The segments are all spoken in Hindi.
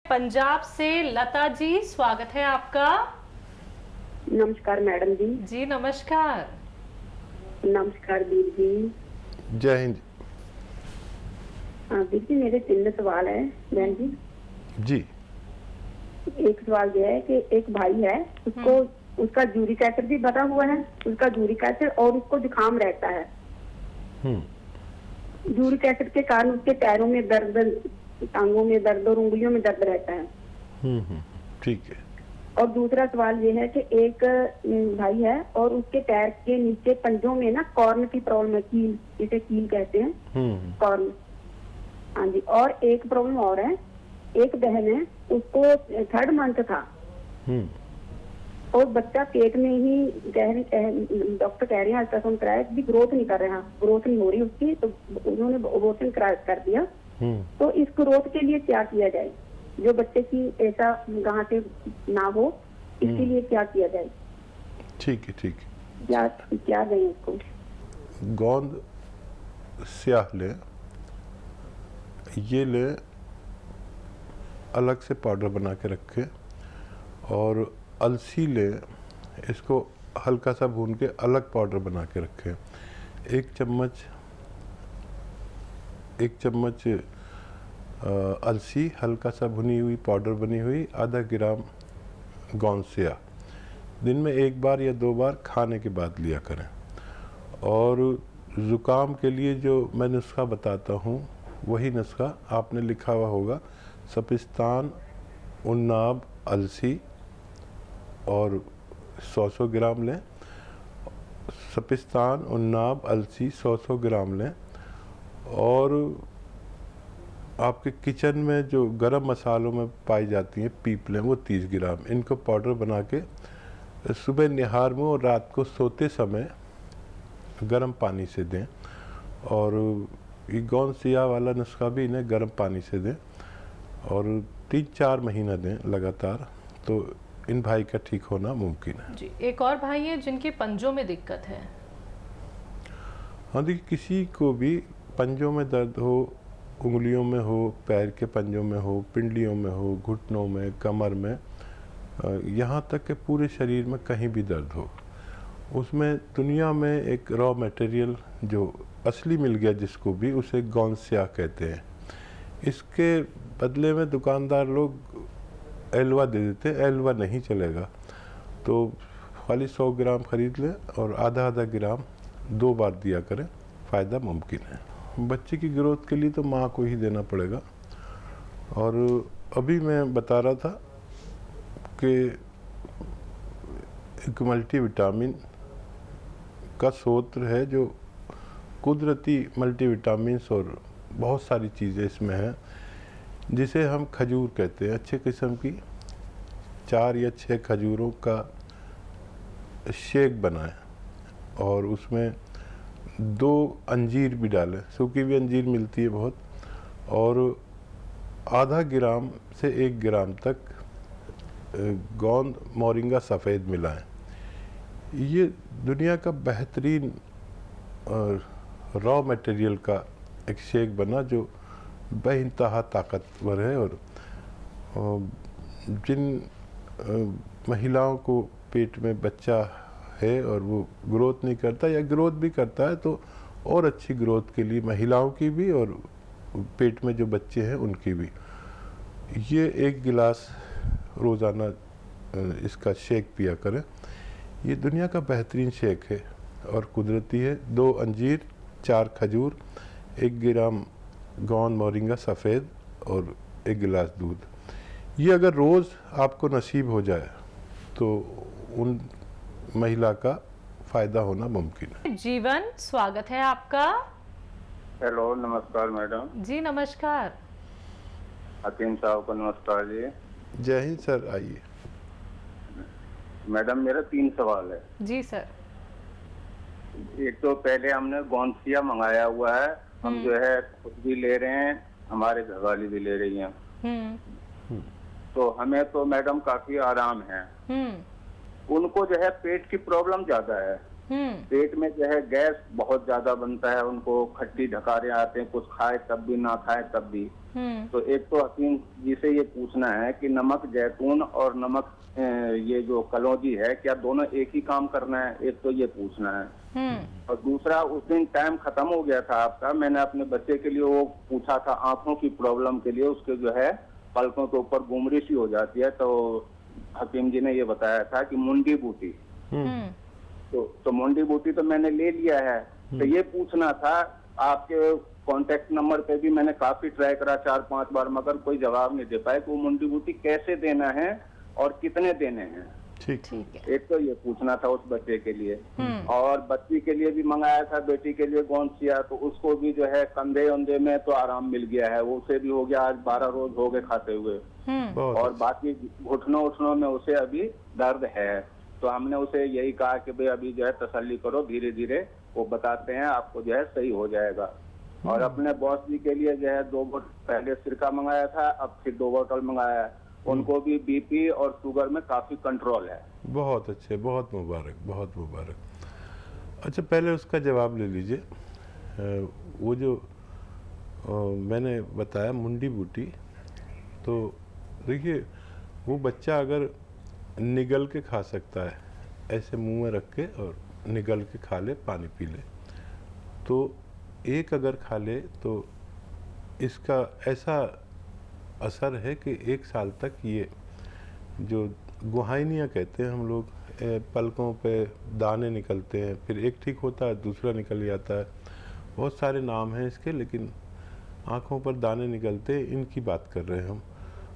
पंजाब से लता जी, स्वागत है आपका। नमस्कार मैडम जी। जी नमस्कार। नमस्कार वीर जी। जय हिंद। वीर जी मेरे 3 सवाल है बहन जी। जी। एक सवाल यह है कि एक भाई है, उसको उसका यूरिक एसिड भी बढ़ा हुआ है, उसका यूरिक एसिड, और उसको जुकाम रहता है। यूरिक एसिड के कारण उसके पैरों में दर्द, टांगों में दर्द और उंगलियों में दर्द रहता है। ठीक है। और दूसरा सवाल ये है कि एक भाई है और उसके पैर के नीचे पंजों में ना कॉर्न की प्रॉब्लम है, कील, जिसे कील कहते हैं, कॉर्न। हाँ जी। और एक प्रॉब्लम और है, एक बहन है, उसको 3rd मंथ था और बच्चा पेट में ही, डॉक्टर कह रहे हैं अल्ट्रासाउंड कराया भी ग्रोथ नहीं कर रहा, ग्रोथ नहीं हो रही उसकी, तो उन्होंने अबॉर्शन कर दिया। तो इस ग्रोथ के लिए क्या किया जाए, जो बच्चे की ऐसा गांठ से ना हो, इसके लिए क्या किया जाए? ठीक है, ठीक है। क्या दें इसको? गोंद स्याह ले, ये ले, अलग से पाउडर बना के रखे, और अलसी ले, इसको हल्का सा भून के अलग पाउडर बना के रखे। एक चम्मच अलसी, हल्का सा भुनी हुई पाउडर बनी हुई, आधा ग्राम गोंद स्याह, दिन में 1 बार या 2 बार खाने के बाद लिया करें। और ज़ुकाम के लिए जो मैं नुस्खा बताता हूँ, वही नुस्खा आपने लिखा हुआ होगा, सपिस्तान, उन्नाब, अलसी, और 100 ग्राम लें। सपिस्तान, उन्नाब, अलसी 100 ग्राम लें। और आपके किचन में जो गरम मसालों में पाई जाती हैं पीपलें, वो 30 ग्राम, इनको पाउडर बना के सुबह निहार में और रात को सोते समय गर्म पानी से दें। और ये गोंद स्याह वाला नुस्खा भी इन्हें गर्म पानी से दें और 3-4 महीना दें लगातार, तो इन भाई का ठीक होना मुमकिन है। जी। एक और भाई है जिनके पंजों में दिक्कत है। हाँ, देखिए, किसी को भी पंजों में दर्द हो, उंगलियों में हो, पैर के पंजों में हो, पिंडलियों में हो, घुटनों में, कमर में, यहाँ तक कि पूरे शरीर में कहीं भी दर्द हो, उसमें दुनिया में एक रॉ मटेरियल जो असली मिल गया जिसको भी, उसे गोंद स्याह कहते हैं। इसके बदले में दुकानदार लोग एलवा दे देते हैं, एलवा नहीं चलेगा, तो खाली 100 ग्राम खरीद लें और आधा ग्राम 2 बार दिया करें, फ़ायदा मुमकिन है। बच्चे की ग्रोथ के लिए तो माँ को ही देना पड़ेगा। और अभी मैं बता रहा था कि एक मल्टीविटामिन का स्रोत है, जो कुदरती मल्टीविटामिन्स और बहुत सारी चीज़ें इसमें हैं, जिसे हम खजूर कहते हैं। अच्छे किस्म की 4 या 6 खजूरों का शेक बनाएं और उसमें 2 अंजीर भी डालें, सूखी भी अंजीर मिलती है बहुत, और आधा ग्राम से 1 ग्राम तक गोंद मोरिंगा सफ़ेद मिलाएं। ये दुनिया का बेहतरीन रॉ मटेरियल का एक शेक बना, जो बेइंतहा ताकतवर है। और जिन महिलाओं को पेट में बच्चा है और वो ग्रोथ नहीं करता या ग्रोथ भी करता है, तो और अच्छी ग्रोथ के लिए महिलाओं की भी और पेट में जो बच्चे हैं उनकी भी, ये 1 गिलास रोज़ाना इसका शेक पिया करें। ये दुनिया का बेहतरीन शेक है और कुदरती है। 2 अंजीर, 4 खजूर, 1 ग्राम गोंद मोरिंगा सफ़ेद और 1 गिलास दूध। ये अगर रोज़ आपको नसीब हो जाए तो उन महिला का फ़ायदा होना मुमकिन है। जीवन, स्वागत है आपका। हेलो, नमस्कार मैडम। जी नमस्कार। हकीम साहब को नमस्कार जी। जय हिंद सर, आइए। मैडम, मेरा 3 सवाल है। जी सर। एक तो पहले हमने गोंद स्याह मंगाया हुआ है, हम जो है खुद भी ले रहे हैं, हमारे घरवाली भी ले रही हैं, तो हमें तो मैडम काफी आराम है। उनको जो है पेट की प्रॉब्लम ज्यादा है, पेट में जो है गैस बहुत ज्यादा बनता है, उनको खट्टी ढकारे आते हैं, कुछ खाए तब भी ना खाए तब भी। तो एक तो हकीम जी से ये पूछना है कि नमक जैतून और नमक ये जो कलौंजी है, क्या दोनों एक ही काम करना है? एक तो ये पूछना है। और दूसरा, उस दिन टाइम खत्म हो गया था आपका, मैंने अपने बच्चे के लिए वो पूछा था आंखों की प्रॉब्लम के लिए, उसके जो है पलकों के ऊपर गुमरी सी हो जाती है, तो हकीम जी ने ये बताया था कि मुंडी बूटी। तो मुंडी बूटी तो मैंने ले लिया है। तो ये पूछना था, आपके कांटेक्ट नंबर पे भी मैंने काफी ट्राई करा 4-5 बार, मगर कोई जवाब नहीं दे पाए कि वो मुंडी बूटी कैसे देना है और कितने देने हैं। ठीक है। एक तो ये पूछना था उस बच्चे के लिए। और बच्ची के लिए भी मंगाया था, बेटी के लिए गोंसिया, तो उसको भी जो है कंधे उंधे में तो आराम मिल गया है, वो उसे भी हो गया, आज 12 रोज हो गए खाते हुए। और बाकी घुटनों उठनों में उसे अभी दर्द है। तो हमने उसे यही कहा कि भाई अभी जो है तसल्ली करो, धीरे धीरे वो बताते हैं आपको जो है सही हो जाएगा। और अपने बॉस जी के लिए जो है 2 बोतल पहले सिरका मंगाया था, अब फिर 2 बोतल मंगाया है। उनको भी बीपी और शुगर में काफी कंट्रोल है। बहुत अच्छे, बहुत मुबारक, बहुत मुबारक। अच्छा, पहले उसका जवाब ले लीजिए। वो जो मैंने बताया मुंडी बूटी, तो देखिए वो बच्चा अगर निगल के खा सकता है, ऐसे मुंह में रख के और निगल के खा ले, पानी पी ले, तो एक अगर खा ले तो इसका ऐसा असर है कि 1 साल तक ये जो गुहाइनियाँ कहते हैं हम लोग, पलकों पे दाने निकलते हैं, फिर एक ठीक होता है दूसरा निकल जाता है, बहुत सारे नाम हैं इसके, लेकिन आँखों पर दाने निकलते हैं, इनकी बात कर रहे हैं हम।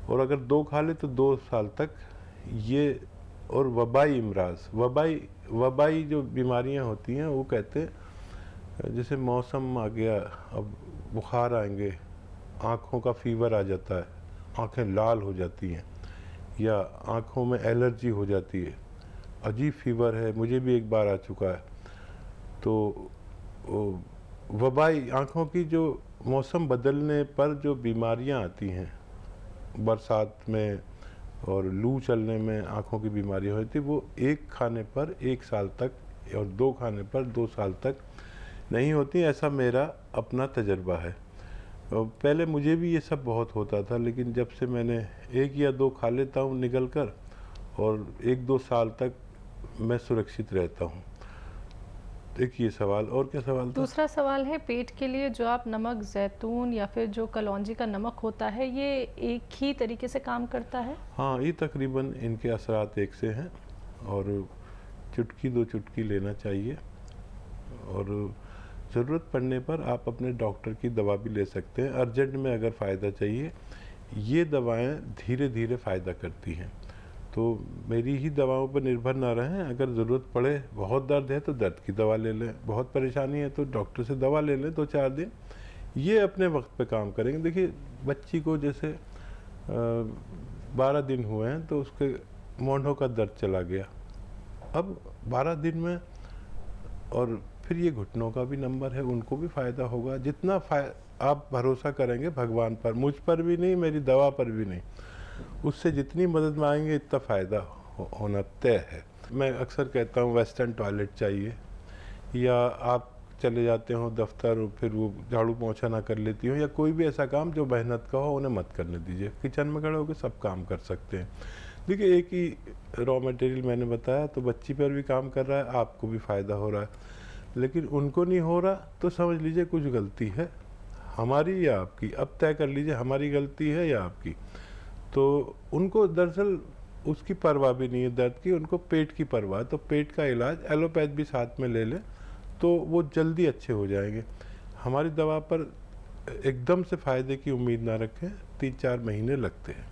और अगर 2 खा ले तो 2 साल तक ये। और वबाई इमराज, वबाई जो बीमारियां होती हैं, वो कहते हैं जैसे मौसम आ गया, अब बुखार आएंगे, आँखों का फीवर आ जाता है, आँखें लाल हो जाती हैं, या आँखों में एलर्जी हो जाती है, अजीब फीवर है, मुझे भी एक बार आ चुका है। तो वबाई आँखों की जो मौसम बदलने पर जो बीमारियां आती हैं, बरसात में और लू चलने में आँखों की बीमारियां होती, वो 1 खाने पर 1 साल तक और 2 खाने पर 2 साल तक नहीं होती। ऐसा मेरा अपना तजर्बा है। पहले मुझे भी ये सब बहुत होता था, लेकिन जब से मैंने 1 या 2 खा लेता हूँ निगल कर, और 1-2 साल तक मैं सुरक्षित रहता हूँ। देखिए सवाल, और क्या सवाल था? दूसरा सवाल है, पेट के लिए जो आप नमक जैतून या फिर जो कलौंजी का नमक होता है, ये एक ही तरीके से काम करता है? हाँ, ये तकरीबन इनके असरात एक से हैं, और चुटकी 2 चुटकी लेना चाहिए, और ज़रूरत पड़ने पर आप अपने डॉक्टर की दवा भी ले सकते हैं। अर्जेंट में अगर फ़ायदा चाहिए, ये दवाएं धीरे धीरे फ़ायदा करती हैं, तो मेरी ही दवाओं पर निर्भर ना रहें। अगर ज़रूरत पड़े, बहुत दर्द है तो दर्द की दवा ले लें, बहुत परेशानी है तो डॉक्टर से दवा ले लें 2-4 दिन, ये अपने वक्त पे काम करेंगे। देखिए बच्ची को जैसे 12 दिन हुए हैं तो उसके मोंढों का दर्द चला गया, अब 12 दिन में, और फिर ये घुटनों का भी नंबर है, उनको भी फ़ायदा होगा। जितना आप भरोसा करेंगे भगवान पर, मुझ पर भी नहीं, मेरी दवा पर भी नहीं, उससे जितनी मदद मांगेंगे इतना फ़ायदा होना तय है। मैं अक्सर कहता हूँ वेस्टर्न टॉयलेट चाहिए, या आप चले जाते हो दफ्तर और फिर वो झाड़ू पोंछा ना कर लेती हो, या कोई भी ऐसा काम जो मेहनत का हो, उन्हें मत करने दीजिए। किचन में खड़े होकर सब काम कर सकते हैं। देखिए एक ही रॉ मटेरियल मैंने बताया, तो बच्ची पर भी काम कर रहा है, आपको भी फ़ायदा हो रहा है, लेकिन उनको नहीं हो रहा तो समझ लीजिए कुछ गलती है, हमारी या आपकी। अब तय कर लीजिए हमारी गलती है या आपकी। तो उनको दरअसल उसकी परवाह भी नहीं है दर्द की, उनको पेट की परवाह, तो पेट का इलाज एलोपैथ भी साथ में ले लें तो वो जल्दी अच्छे हो जाएंगे। हमारी दवा पर एकदम से फ़ायदे की उम्मीद ना रखें, 3-4 महीने लगते हैं।